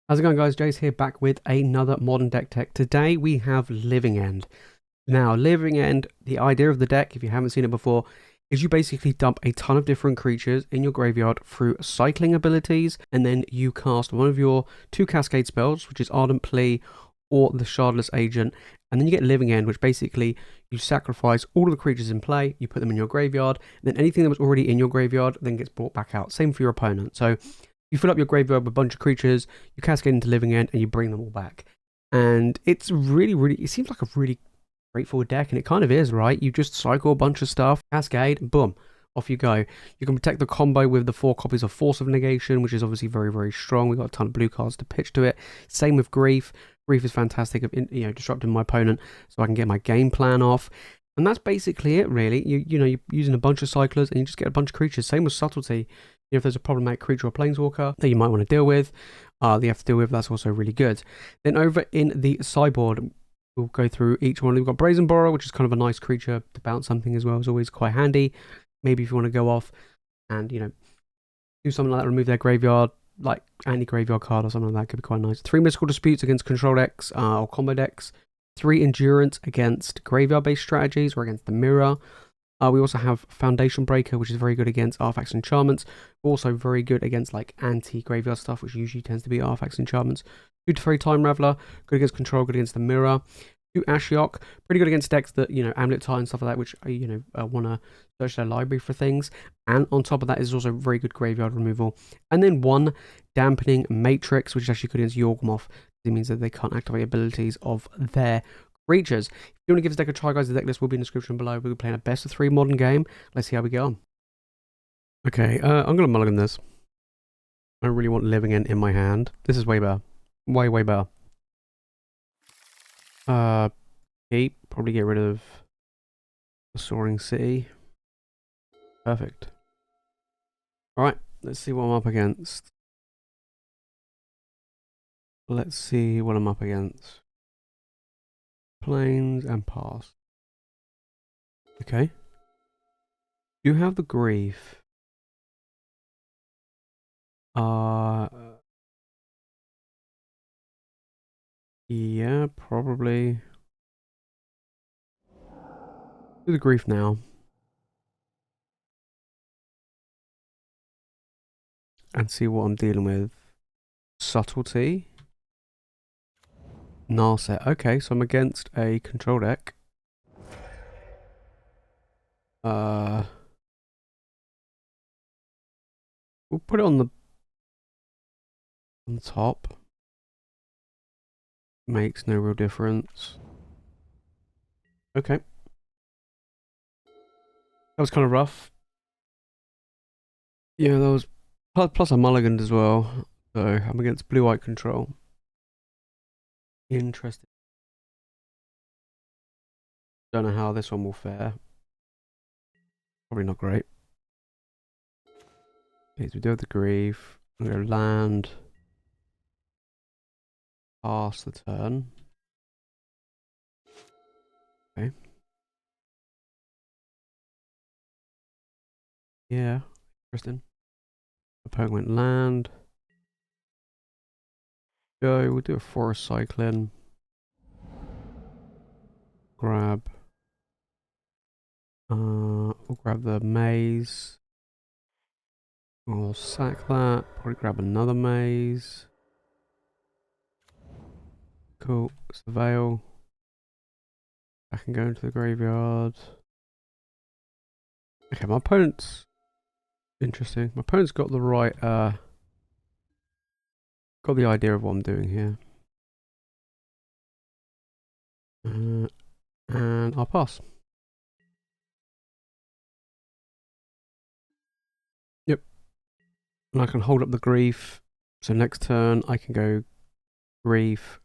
How's it going, guys? Jace here, back with another modern deck tech. Today we have Living End. Now, Living End, the idea of the deck, if you haven't seen it before, is you basically dump a ton of different creatures in your graveyard through cycling abilities, and then you cast one of your two cascade spells, which is Ardent Plea or the Shardless Agent, and then you get Living End, which basically you sacrifice all of the creatures in play, you put them in your graveyard, and then anything that was already in your graveyard then gets brought back out. Same for your opponent. So you fill up your graveyard with a bunch of creatures, you cascade into Living End, and you bring them all back. And it's really, it seems like a really straightforward deck, and it kind of is, right? You just cycle a bunch of stuff, cascade, boom, off you go. You can protect the combo with the 4 copies of Force of Negation, which is obviously very strong. We've got a ton of blue cards to pitch to it. Same with Grief. Grief is fantastic at disrupting my opponent so I can get my game plan off. And that's basically it, really. You're using a bunch of cyclers and you just get a bunch of creatures. Same with Subtlety. If there's a problematic creature or planeswalker that you might want to deal with, that you have to deal with, that's also really good. Then over in the sideboard, we'll go through each one. We've got Brazen Borrower, which is kind of a nice creature to bounce something as well. It's always quite handy. Maybe if you want to go off and, do something like that, remove their graveyard, like anti-graveyard card or something like that, could be quite nice. 3 Mystical Disputes against control decks or combo decks. 3 Endurance against graveyard-based strategies or against the mirror. We also have Foundation Breaker, which is very good against artifacts and enchantments. Also very good against like anti-graveyard stuff, which usually tends to be artifacts and enchantments. 2 Teferi Time Raveler, good against control, good against the mirror. 2 Ashiok, pretty good against decks that, Amulet Tide and stuff like that, which, want to search their library for things. And on top of that is also very good graveyard removal. And then 1 Dampening Matrix, which is actually good against Yawgmoth. It means that they can't activate abilities of their creatures. If you want to give this deck a try, guys, the deck list will be in the description below. We'll be playing a best of 3 modern game. Let's see how we get on. Okay, I'm going to mulligan this. I don't really want Living End in my hand. This is way better. Way better. Keep. Probably get rid of the Soaring City. Perfect. Alright, let's see what I'm up against. Let's see what I'm up against. Planes and pass. Okay. You have the Grief. Yeah, probably. Do the Grief now. And see what I'm dealing with. Subtlety. Narset. Okay, so I'm against a control deck. We'll put it on the top. Makes no real difference. Okay. That was kind of rough. Yeah, that was plus I mulliganed as well. So I'm against blue-white control. Interesting. Don't know how this one will fare. Probably not great. Okay, so we do have the Grief. I'm going to land. Pass the turn. Okay. Yeah, interesting. Opponent went land. Go, we'll do a forest cycling. Grab. We'll grab the maze. We'll sack that. Probably grab another maze. Cool. Surveil. I can go into the graveyard. Okay, my opponent's interesting. My opponent's got the right got the idea of what I'm doing here. And I'll pass. Yep. And I can hold up the Grief. So next turn I can go Grief.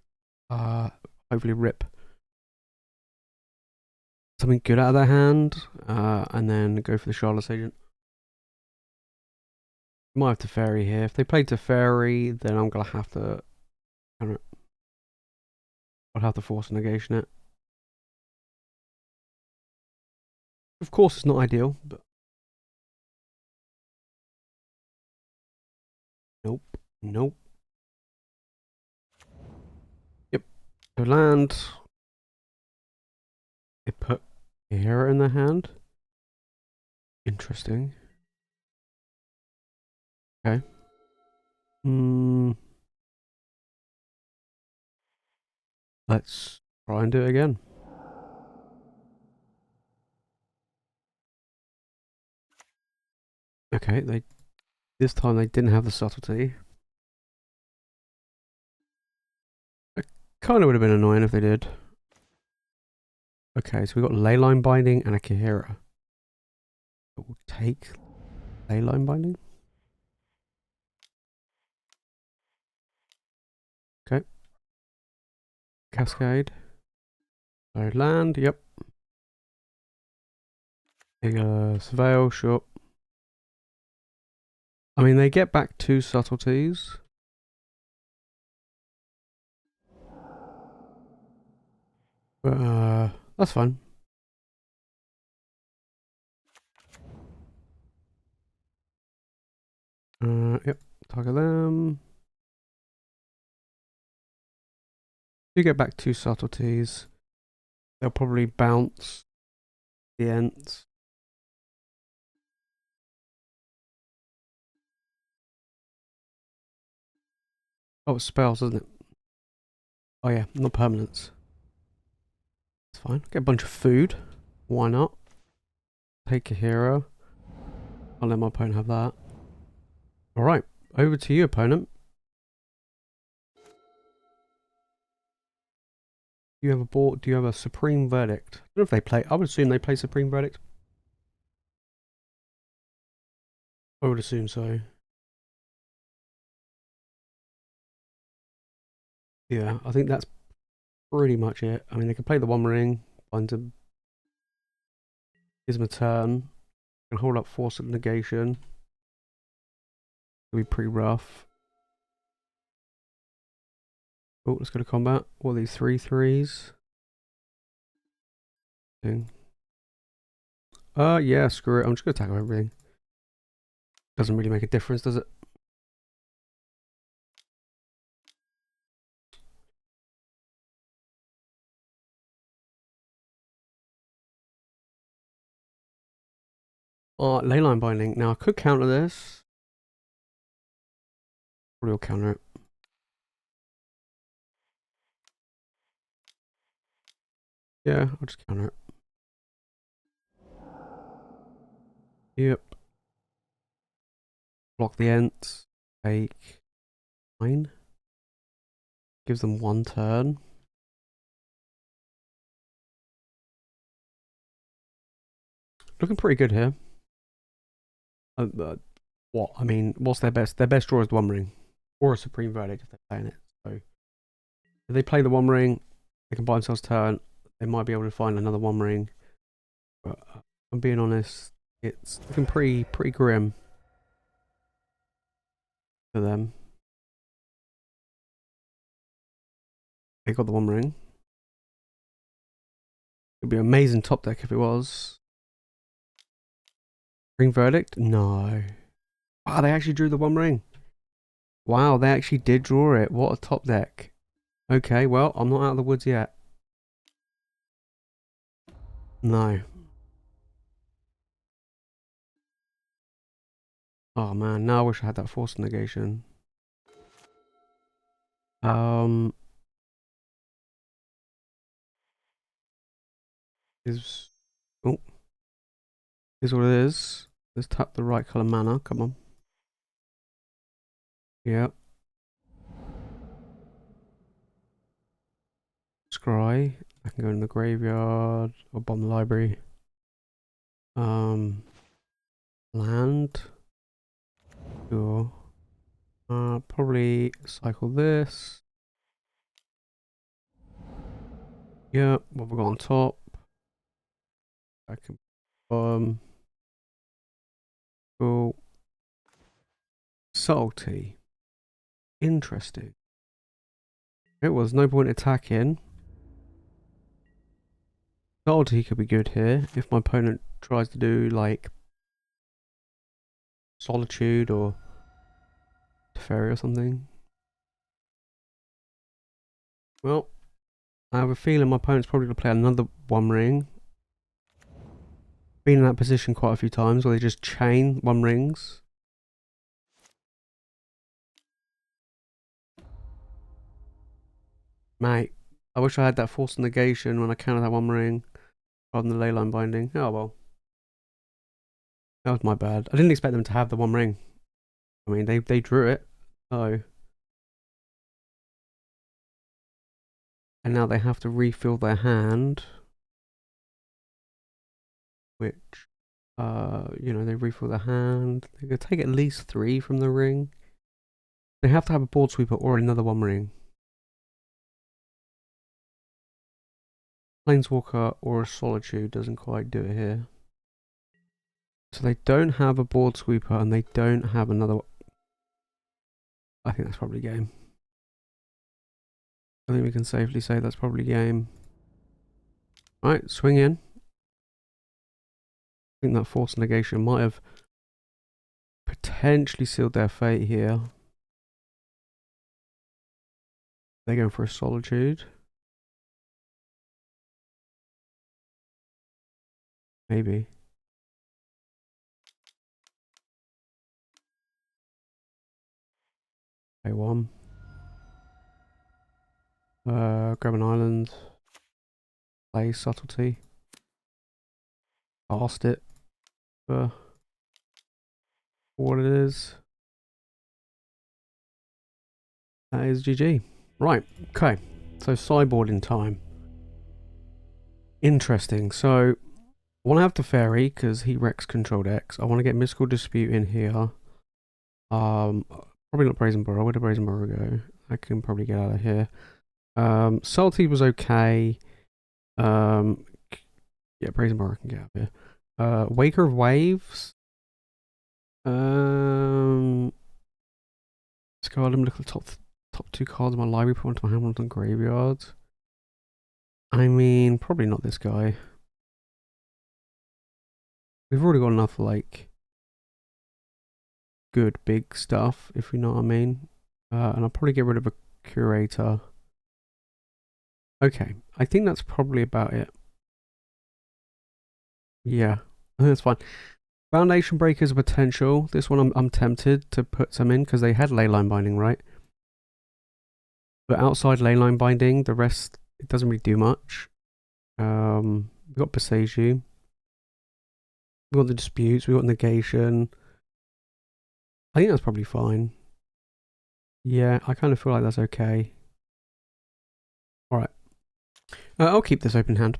Hopefully rip something good out of their hand. And then go for the Shardless Agent. Might have Teferi here. If they play Teferi, then I'm gonna have to I'll have to Force Negation it. Of course it's not ideal, but nope. So land. They put a hero in their hand. Interesting. Okay. Let's try and do it again. Okay, this time they didn't have the subtlety. It kind of would have been annoying if they did. Okay, so we've got Leyline Binding and a Kahira. We'll take Leyline Binding. Okay. Cascade. So land, yep. Surveil, sure. I mean, they get back 2 subtleties. But, that's fine. Yep, target them. You get back 2 subtleties. They'll probably bounce the Ents. Oh, it's spells, isn't it? Oh yeah, not permanents. It's fine. Get a bunch of food. Why not? Take a hero. I'll let my opponent have that. Alright, over to you, opponent. You have a board. Do you have a Supreme Verdict? I don't know if they play. I would assume they play Supreme Verdict. I would assume so. Yeah, I think that's pretty much it. I mean, they can play the One Ring, find him, gives them a turn, can hold up Force of Negation. It'll be pretty rough. Oh, let's go to combat. What are these 3/3s? Yeah, screw it. I'm just gonna attack everything. Doesn't really make a difference, does it? Leyline Binding. Now I could counter this. Probably will counter it. Yeah, I'll just counter it. Yep. Block the Ents. Take 9. Gives them 1 turn. Looking pretty good here. What? I mean, what's their best? Their best draw is the One Ring. Or a Supreme Verdict if they're playing it. So if they play the One Ring, they can buy themselves turn. They might be able to find another One Ring. But I'm being honest, it's looking pretty grim for them. They got the One Ring. It'd be an amazing top deck if it was. Supreme Verdict? No. Wow, they actually drew the One Ring. Wow, they actually did draw it. What a top deck. Okay, well, I'm not out of the woods yet. No. Oh man, now I wish I had that Force of Negation. Is oh, is what it is. Let's tap the right color mana. Come on. Yep. Scry. I can go in the graveyard or bomb the library. Land. Sure. Probably cycle this. Yep. What have we got on top? I can cool. Salty. Interesting. It was no point attacking. Subtlety could be good here if my opponent tries to do like Solitude or Teferi or something. Well, I have a feeling my opponent's probably going to play another One Ring. Been in that position quite a few times where they just chain One Rings. Mate, I wish I had that Force of Negation when I counted that One Ring rather than the Leyline Binding. Oh well. That was my bad. I didn't expect them to have the One Ring. I mean, they drew it. So. And now they have to refill their hand. Which, you know, they refill their hand. They could take at least 3 from the ring. They have to have a board sweeper or another One Ring. Planeswalker or a Solitude doesn't quite do it here. So they don't have a board sweeper and they don't have another. I think that's probably game. I think we can safely say that's probably game. Alright, swing in. I think that Force Negation might have potentially sealed their fate here. They're going for a Solitude. Maybe. Pay 1. Grab an island. Play Subtlety. Cast it for what it is. That is GG. Right, okay. So sideboarding time. Interesting. So I want to have Teferi because he wrecks control decks. I want to get Mystical Dispute in here. Probably not Brazen Borrower. Where did Brazen Borrower go? I can probably get out of here. Salty was okay. Yeah, Brazen Borrower can get out of here. Waker of Waves. Let's go. Let me look at the top 2 cards of my library. Put onto my hand on graveyard. I mean, probably not this guy. We've already got enough, like, good big stuff, if you know what I mean. And I'll probably get rid of a Curator. Okay, I think that's probably about it. Yeah, I think that's fine. Foundation Breakers potential. This one I'm tempted to put some in because they had Leyline Binding, right? But outside Leyline Binding, the rest, it doesn't really do much. We've got Boseiju. We've got the Disputes. We've got Negation. I think that's probably fine. Yeah, I kind of feel like that's okay. Alright. I'll keep this open hand.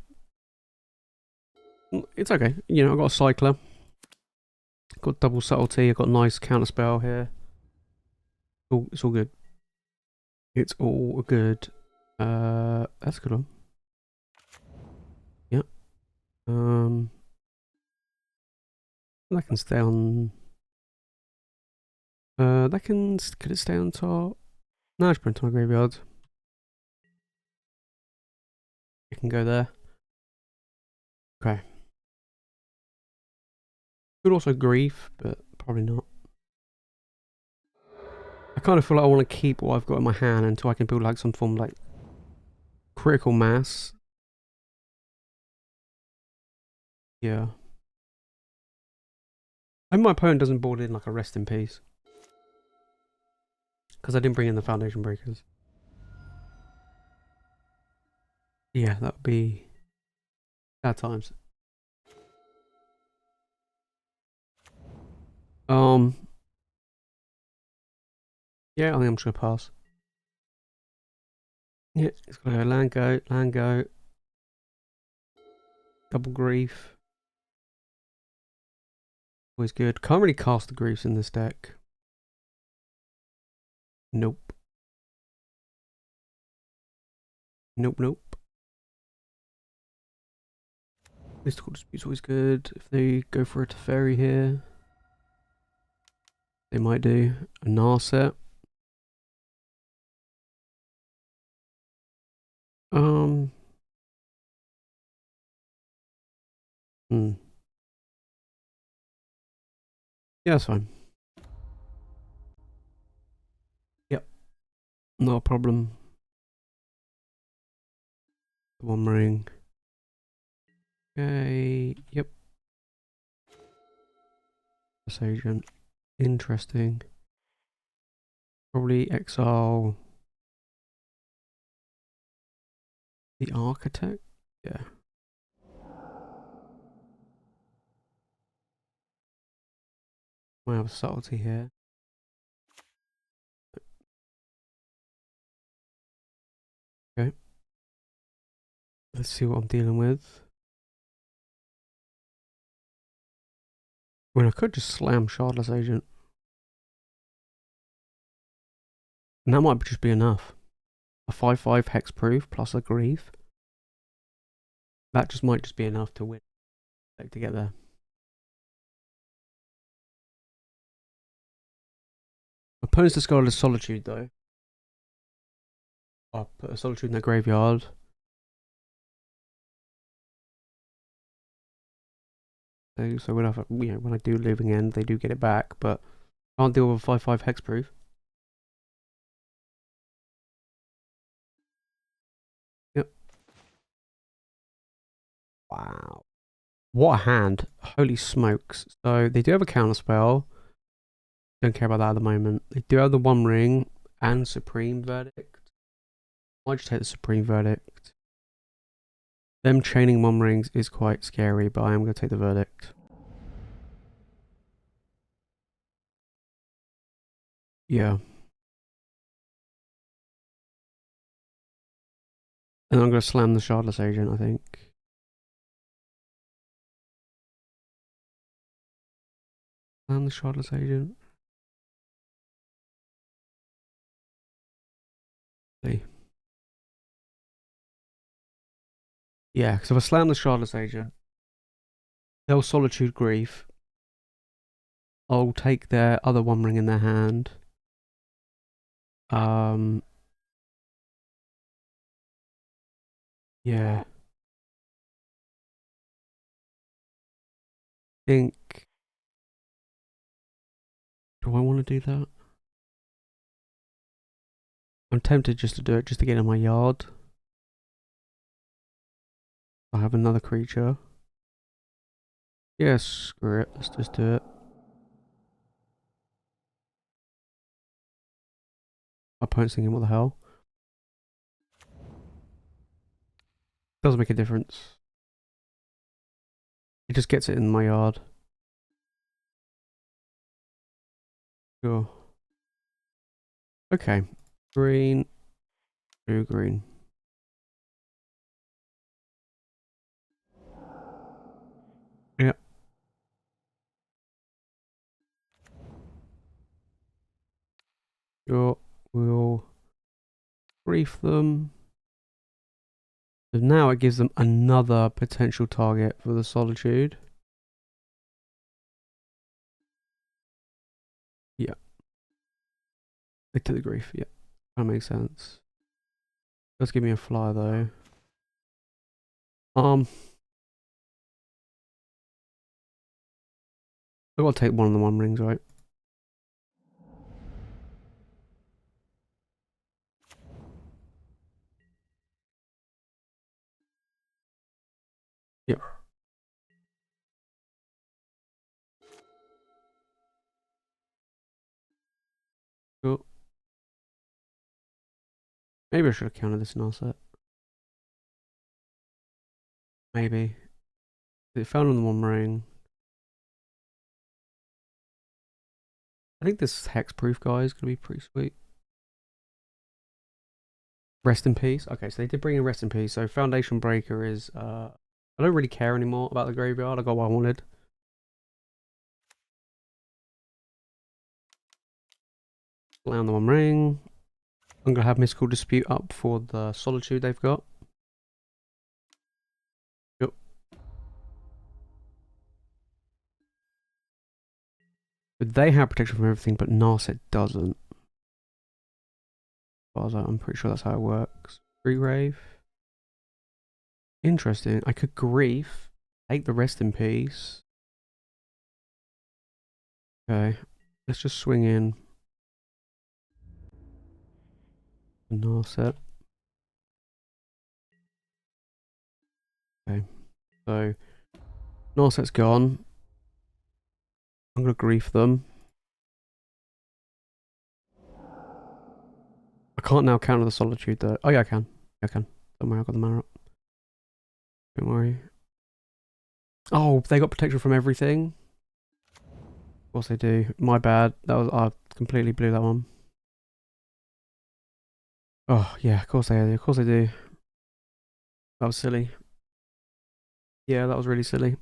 It's okay. You know, I've got a Cycler. Got double Subtlety. I've got a nice counterspell here. It's all good. It's all good. That's a good one. Yep. That can stay on. Could it stay on top? No, it's print on my graveyard. It can go there. Okay. Could also Grief, but probably not. I kind of feel like I want to keep what I've got in my hand until I can build like some form of like critical mass. Yeah. I hope my opponent doesn't board in like a Rest in Peace. Because I didn't bring in the Foundation Breakers. Yeah, that would be bad times. Yeah, I think I'm just gonna pass. Yeah, it's gonna go land go. Double Grief. Always good. Can't really cast the Griefs in this deck. Nope. Nope. Mystical Dispute's always good. If they go for a Teferi here, they might do a Narset. Yeah, that's fine. Yep. No problem. One ring. Okay, yep. This agent. Interesting. Probably exile the architect. Yeah. Might have a subtlety here. Okay. Let's see what I'm dealing with. I mean, I could just slam Shardless Agent. And that might just be enough. A 5/5 hexproof plus a grief. That just might just be enough to win. To get there. Opponents discarded a Solitude though. I'll put a Solitude in their graveyard. So when when I do Living End, they do get it back, but can't deal with a 5/5 hexproof. Yep. Wow. What a hand. Holy smokes. So they do have a counter spell. Don't care about that at the moment. They do have the One Ring and Supreme Verdict. I might just take the Supreme Verdict. Them chaining One Rings is quite scary, but I am going to take the Verdict. Yeah. And I'm going to slam the Shardless Agent, I think. Slam the Shardless Agent. See. Yeah, because if I slam the Shardless Agent, they'll Solitude Grief. I'll take their other One Ring in their hand. Yeah. Think. Do I want to do that? I'm tempted just to do it just to get in my yard. I have another creature. Yeah, screw it. Let's just do it. My opponent's thinking, what the hell? Doesn't make a difference. It just gets it in my yard. Sure. Okay. Green. Blue, green. Yep. Sure. We'll brief them. So now it gives them another potential target for the Solitude. Yeah. They took the grief. Yeah. That makes sense. Let's give me a flyer though. I gotta take one of the One Rings, right? Yep. Cool. Maybe I should have counted this in our set. Maybe. It found on the One Ring. I think this hexproof guy is gonna be pretty sweet. Rest in peace. Okay, so they did bring in Rest in Peace. So Foundation Breaker is I don't really care anymore about the graveyard. I got what I wanted. Lay on the One Ring. I'm gonna have Mystical Dispute up for the Solitude they've got. Yep. But they have protection from everything, but Narset doesn't. I'm pretty sure that's how it works. Street Wraith. Interesting. I could Grief. Take the Rest in Peace. Okay. Let's just swing in. Narset. So, Narset's gone. I'm going to grief them. I can't now counter the Solitude though. Oh yeah, I can. Yeah, I can. Don't worry, I've got the mana up. Don't worry. Oh, they got protection from everything? Of course they do. My bad. That was I completely blew that one. Oh yeah, of course they do. Of course they do. That was silly. Yeah, that was really silly.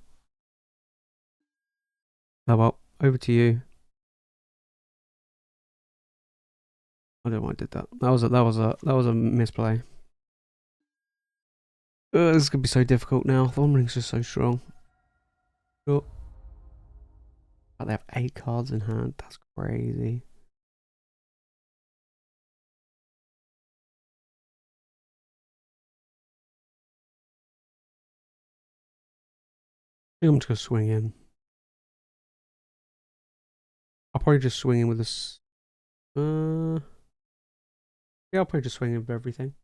Oh well, over to you. I don't know why I did that. That was a misplay. This is gonna be so difficult now. The One Ring's just so strong. Oh. They have 8 cards in hand. That's crazy. I think I'm just gonna swing in. I'll probably just swing in with this. Yeah, I'll probably just swing in with everything.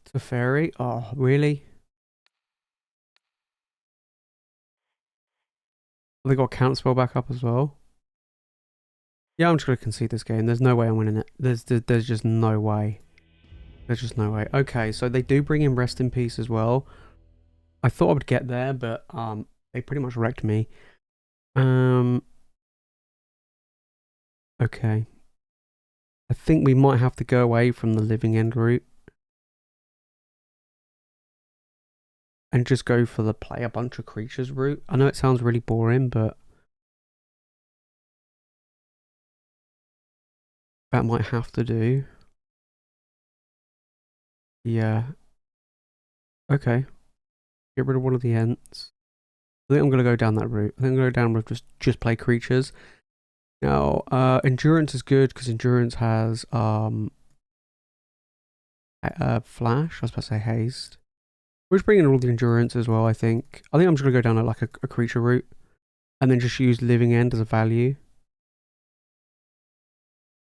Teferi? Oh, really? They got counter spell back up as well. Yeah, I'm just gonna concede this game. There's no way I'm winning it. There's just no way. There's just no way. Okay, so they do bring in Rest in Peace as well. I thought I would get there, but they pretty much wrecked me. Okay. I think we might have to go away from the Living End route and just go for the play a bunch of creatures route. I know it sounds really boring, but that might have to do. Yeah. Okay. Get rid of one of the Ents. I think I'm gonna go down that route. I think I'm gonna go down with just play creatures. Now, endurance is good because endurance has flash. I was about to say haste. We're just bringing in all the endurance as well. I think I'm just gonna go down like a creature route, and then just use Living End as a value.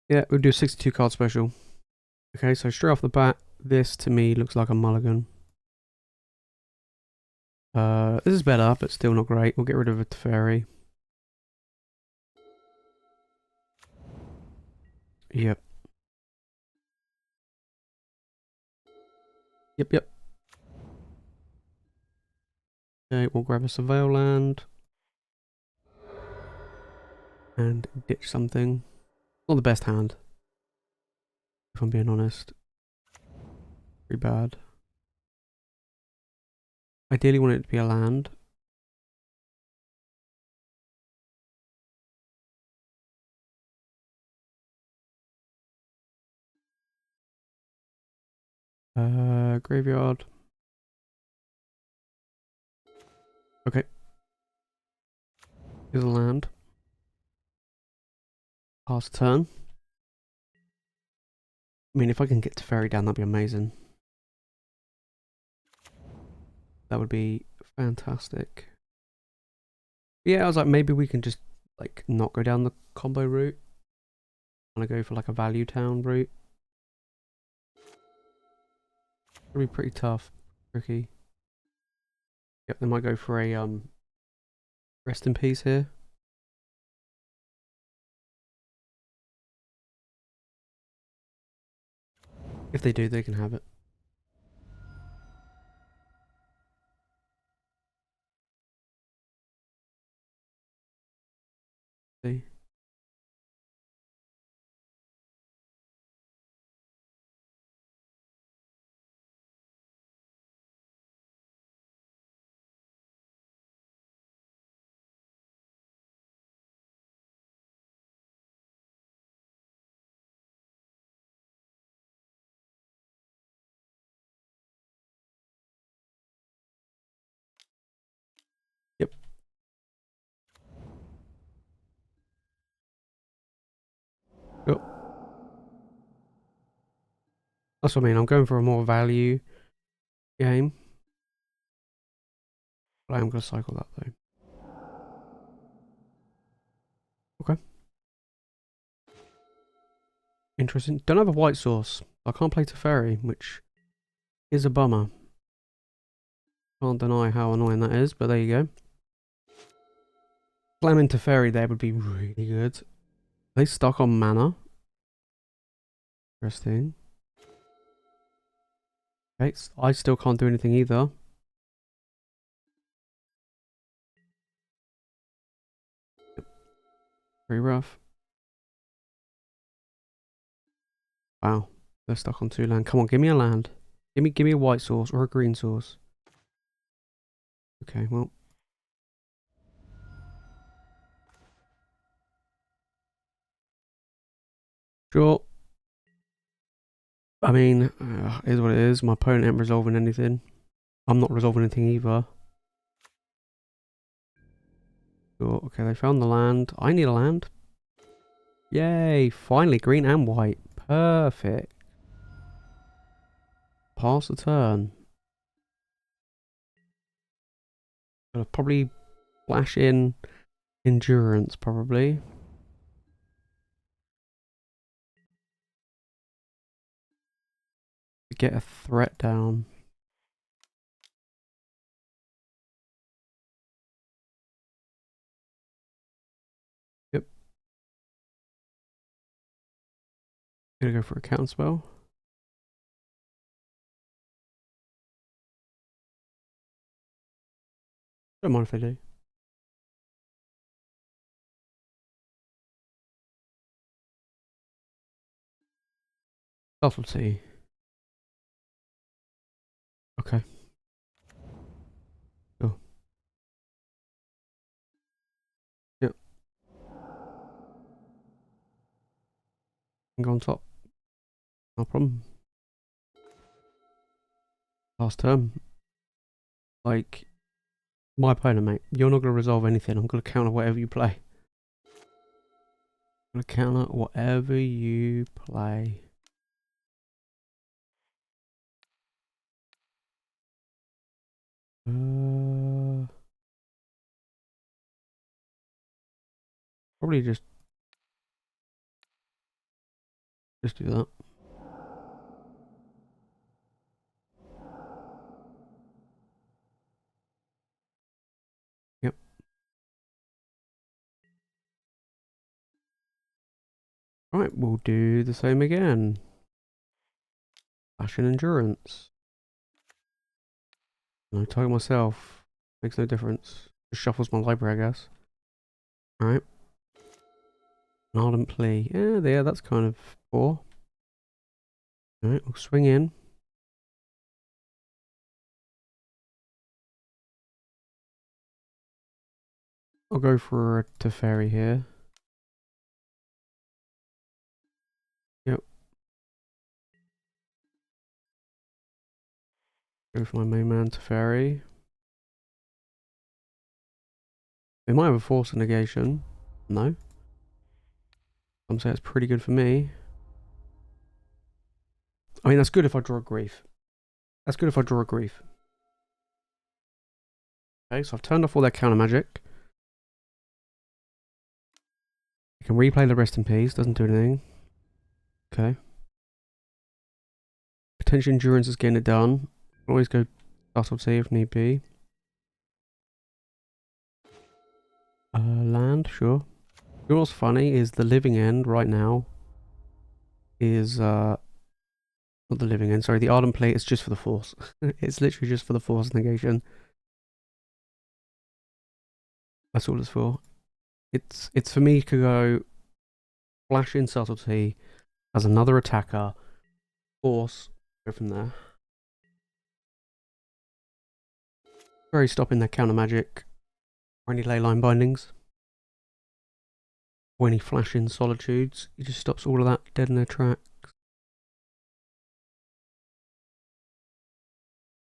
Yeah, we'll do a 62 card special. Okay, so straight off the bat, this to me looks like a mulligan. This is better, but still not great. We'll get rid of a Teferi. Yep. Yep. Okay, we'll grab a Surveil land. And ditch something. Not the best hand, if I'm being honest. Pretty bad. Ideally want it to be a land. Graveyard. Okay. Here's a land. Pass turn. I mean, if I can get Teferi down, that'd be amazing. That would be fantastic. Yeah, I was like, maybe we can just like not go down the combo route. I want to go for like a value town route. It'll be pretty tough, tricky. Yep, they might go for a Rest in Peace here. If they do, they can have it. See? Yep. Yep. That's what I mean. I'm going for a more value game. But I am going to cycle that though. Okay. Interesting. Don't have a white source. I can't play Teferi, which is a bummer. Can't deny how annoying that is, but there you go. Slamming Teferi there would be really good. Are they stuck on mana? Interesting. Okay, I still can't do anything either. Pretty rough. Wow, they're stuck on 2 land. Come on, give me a land. Give me a white source or a green source. Okay, well. Sure. I mean, is what it is. My opponent ain't resolving anything. I'm not resolving anything either. Sure, okay, they found the land. I need a land. Yay, finally, green and white. Perfect. Pass the turn. Gonna probably flash in endurance, probably. To get a threat down. Yep. Gonna go for a counter spell. Don't mind if they do. Subtlety. Okay. Cool. Yep. Go on top. No problem. Last turn. Like, my opponent, mate. You're not gonna resolve anything. I'm gonna counter whatever you play. I'm gonna counter whatever you play. Probably just do that. Yep. Right, we'll do the same again. Fashion endurance. No, target myself. Makes no difference. Just shuffles my library, I guess. Alright. An Ardent Plea. Yeah, that's kind of poor. Alright, we'll swing in. I'll go for a Teferi here. Yep. Go for my main man, Teferi. They might have a Force of Negation. No. Some say it's pretty good for me. I mean, that's good if I draw a Grief. That's good if I draw a Grief. Okay, so I've turned off all their counter magic. I can replay the Rest in Peace, doesn't do anything. Okay. Potential endurance is getting it done. Always go Subtlety if need be. Land, sure. You know what's funny is the Living End right now is not the Living End, sorry, the Ardent Plea is just for the Force. It's literally just for the Force negation. That's all it's for. It's for me to go flash in Subtlety as another attacker, Force, go from there. Very stopping their counter magic or any leyline bindings. Or any flash in solitudes. It just stops all of that dead in their tracks.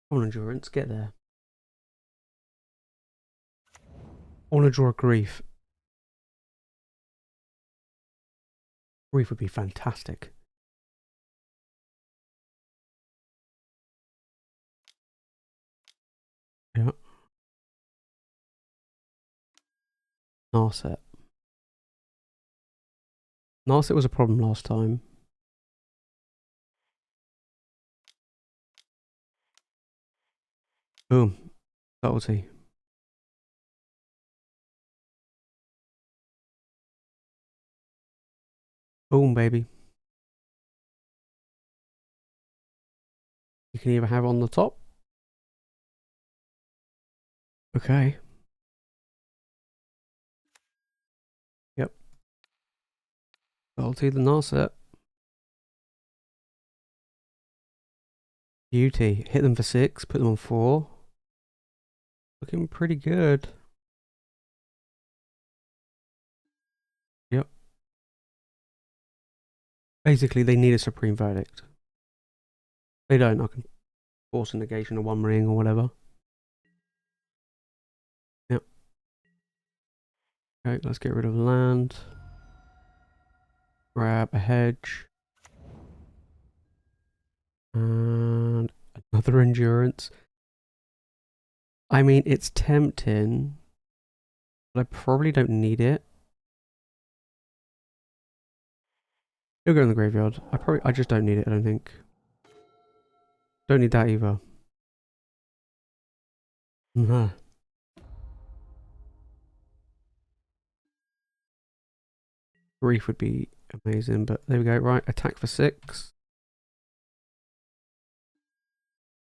On endurance, get there. I want to draw a Grief. Grief would be fantastic. Yeah. Narset. Narset was a problem last time. Boom. Subtlety. Boom, baby. You can either have it on the top. Okay. Yep. Subtlety the Narset. Beauty. Hit them for 6, put them on 4. Looking pretty good. Yep. Basically, they need a Supreme Verdict. They don't. I can Force of Negation or One Ring or whatever. Yep. Okay, let's get rid of land. Grab a hedge. And another endurance. I mean, it's tempting, but I probably don't need it. It'll go in the graveyard. I just don't need it, I don't think. Don't need that either. Nah. Grief would be amazing, but there we go. Right, attack for 6.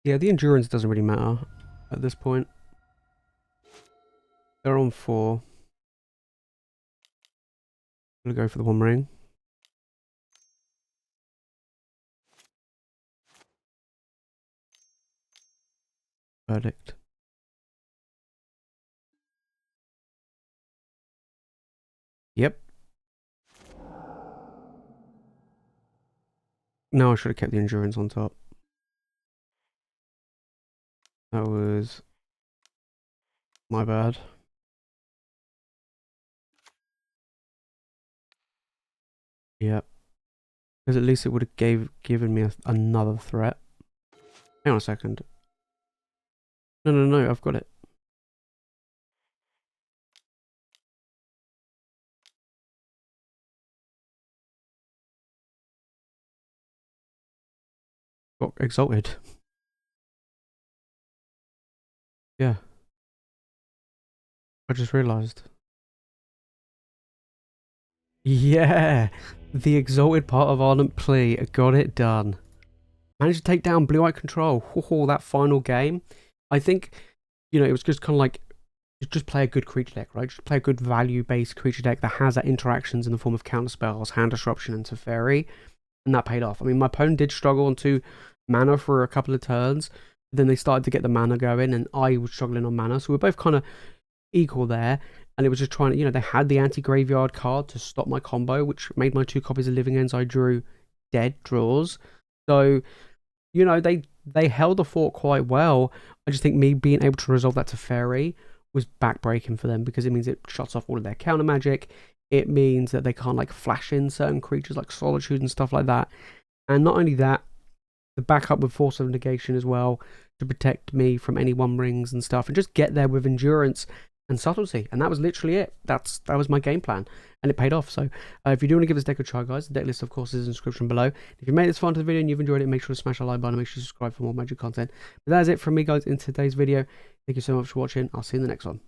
Yeah, the endurance doesn't really matter at this point. They're on 4. I'm gonna go for the One Ring. Verdict. Yep. No, I should have kept the endurance on top. That was my bad. Yep. Because at least it would have given me another threat. Hang on a second. No, I've got it. Got exalted. Yeah. I just realised. Yeah! The exalted part of Ardent Plea. Got it done. Managed to take down Blue Eye Control. Oh, that final game. I think, you know, it was just kind of like, just play a good creature deck, right? Just play a good value-based creature deck that has that interactions in the form of counter spells, hand disruption, and Teferi. And that paid off. I mean, my opponent did struggle on 2 mana for a couple of turns. Then they started to get the mana going, and I was struggling on mana. So we're both kind of equal there. And it was just trying to, you know, they had the anti-graveyard card to stop my combo, which made my 2 copies of Living Ends I drew dead draws. So, you know, they held the fort quite well. I just think me being able to resolve that Teferi was backbreaking for them, because it means it shuts off all of their counter magic. It means that they can't like flash in certain creatures like Solitude and stuff like that. And not only that, the backup with Force of Negation as well to protect me from any One Rings and stuff, and just get there with endurance and subtlety. And that was literally it. That was my game plan, and it paid off. So if you do want to give this deck a try, guys, the deck list of course is in the description below. If you made this far into the video and you've enjoyed it, make sure to smash that like button and make sure to subscribe for more Magic content. But that is it from me, guys, in today's video. Thank you so much for watching. I'll see you in the next one.